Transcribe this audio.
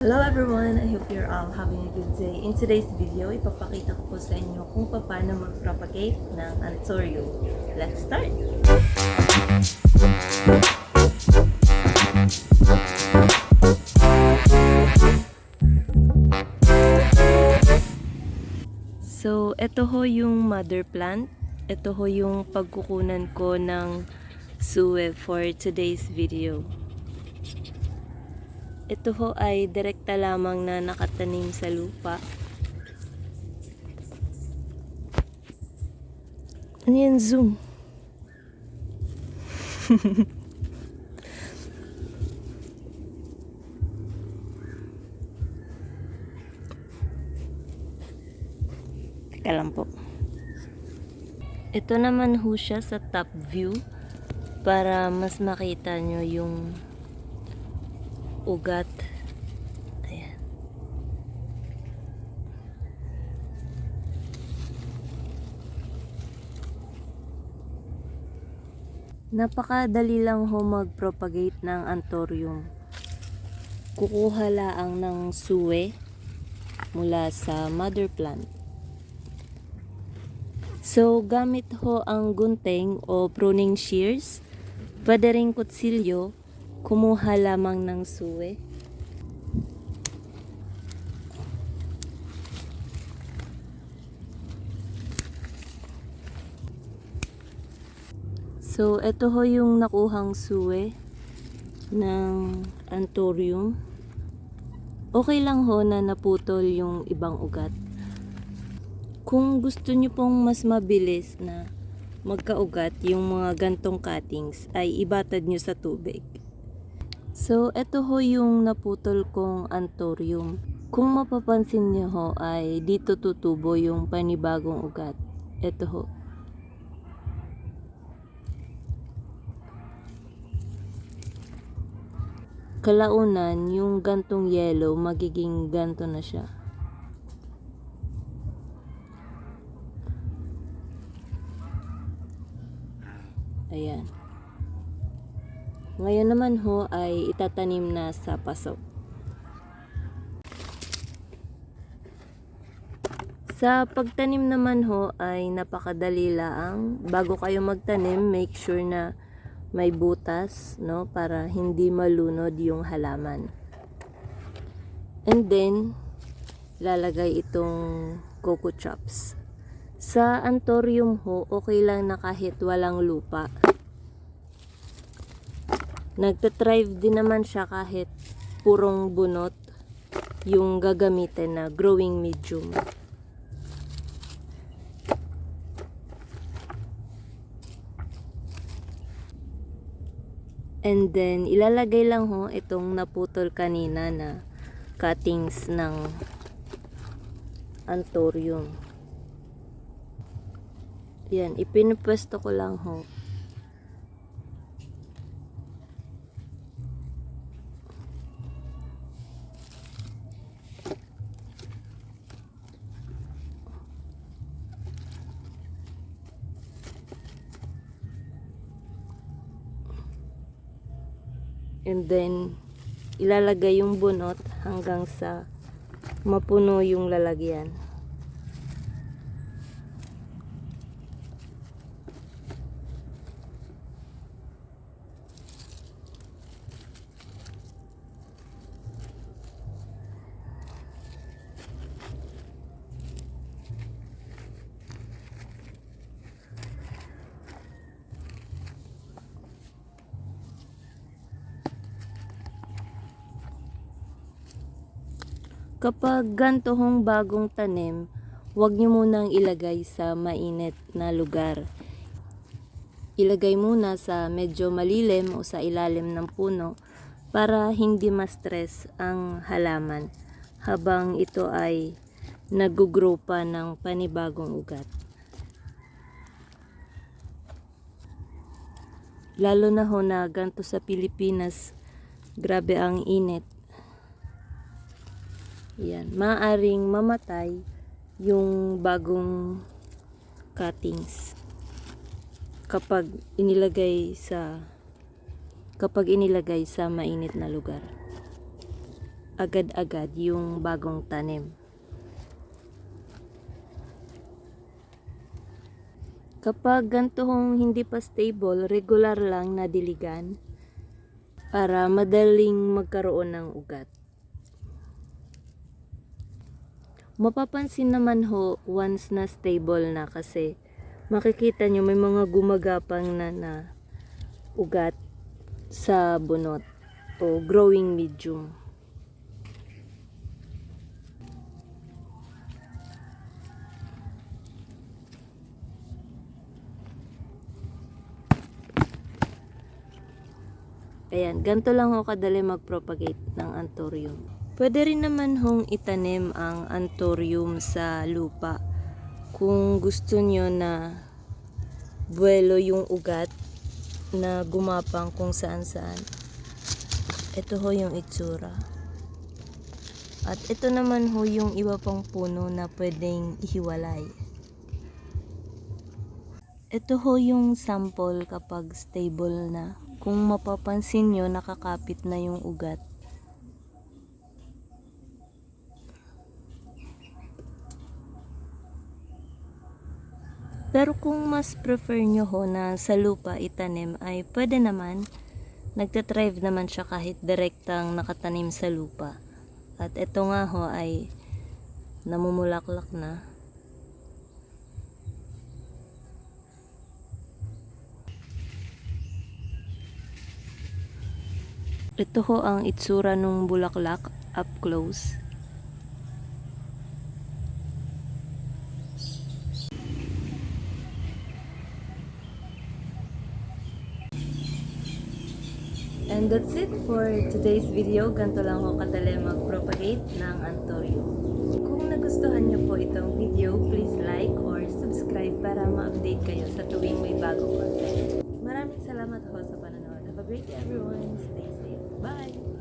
Hello everyone! I hope you're all having a good day. In today's video, ipapakita ko po sa inyo kung paano mag-propagate ng Anthurium. Let's start! So, ito ho yung mother plant. Ito ho yung pagkukunan ko ng suwe for today's video. Ito ho ay direkta lamang na nakatanim sa lupa. Ano yan, zoom? Teka lang po. Ito naman ho siya sa top view para mas makita nyo yung ugat. Ayan. Napakadali lang ho mag-propagate ng Anthurium. Kukuha laang ng suwe mula sa mother plant. So, gamit ho ang gunting o pruning shears, pwede ring kutsilyo, kumuha lamang ng suwe. So, ito ho yung nakuhang suwe ng Anthurium. Okay lang ho na naputol yung ibang ugat. Kung gusto nyo pong mas mabilis na magkaugat yung mga gantong cuttings, ay ibatad nyo sa tubig. So, ito ho yung naputol kong Anthurium. Kung mapapansin niyo ho, ay dito tutubo yung panibagong ugat. Ito ho. Kalaunan, yung gantong yellow, magiging ganto na siya. Ayan. Ngayon naman ho ay itatanim na sa paso. Sa pagtanim naman ho ay napakadali lang. Bago kayo magtanim, make sure na may butas, no, para hindi malunod yung halaman. And then, lalagay itong coco chops. Sa Anthurium ho, okay lang na kahit walang lupa. Nagtathrive din naman siya kahit purong bunot yung gagamitin na growing medium. And then, ilalagay lang ho itong naputol kanina na cuttings ng Anthurium. Yan, ipinupwesto ko lang ho. And then, ilalagay yung bunot hanggang sa mapuno yung lalagyan. Kapag ganito hong bagong tanim, huwag nyo munang ilagay sa mainit na lugar. Ilagay muna sa medyo malilim o sa ilalim ng puno para hindi ma-stress ang halaman habang ito ay nag-grow pa ng panibagong ugat. Lalo na ho na ganito sa Pilipinas, grabe ang init. Yan, maaring mamatay yung bagong cuttings kapag inilagay sa mainit na lugar. agad-agad yung bagong tanim. Kapag ganitong hindi pa stable, regular lang na diligan para madaling magkaroon ng ugat. Mapapansin naman ho once na stable na kasi makikita nyo may mga gumagapang na ugat sa bunot o growing medium. Ayan, ganito lang ho kadali mag-propagate ng anthurium. Pwede rin naman hong itanim ang anthurium sa lupa kung gusto nyo na buwelo yung ugat na gumapang kung saan saan. Ito ho yung itsura. At ito naman ho yung iba pang puno na pwedeng ihiwalay. Ito ho yung sample kapag stable na. Kung mapapansin nyo, nakakapit na yung ugat. Pero kung mas prefer nyo ho na sa lupa itanim ay pwede naman. Nagtatrive naman siya kahit direktang nakatanim sa lupa. At ito nga ho ay namumulaklak na. Ito ho ang itsura ng bulaklak up close. And that's it for today's video. Ganito lang ho kadali mag-propagate ng anthurium. Kung nagustuhan nyo po itong video, please like or subscribe para ma-update kayo sa tuwing may bagong content. Maraming salamat ho sa panonood. Have a great day everyone. Stay safe. Bye!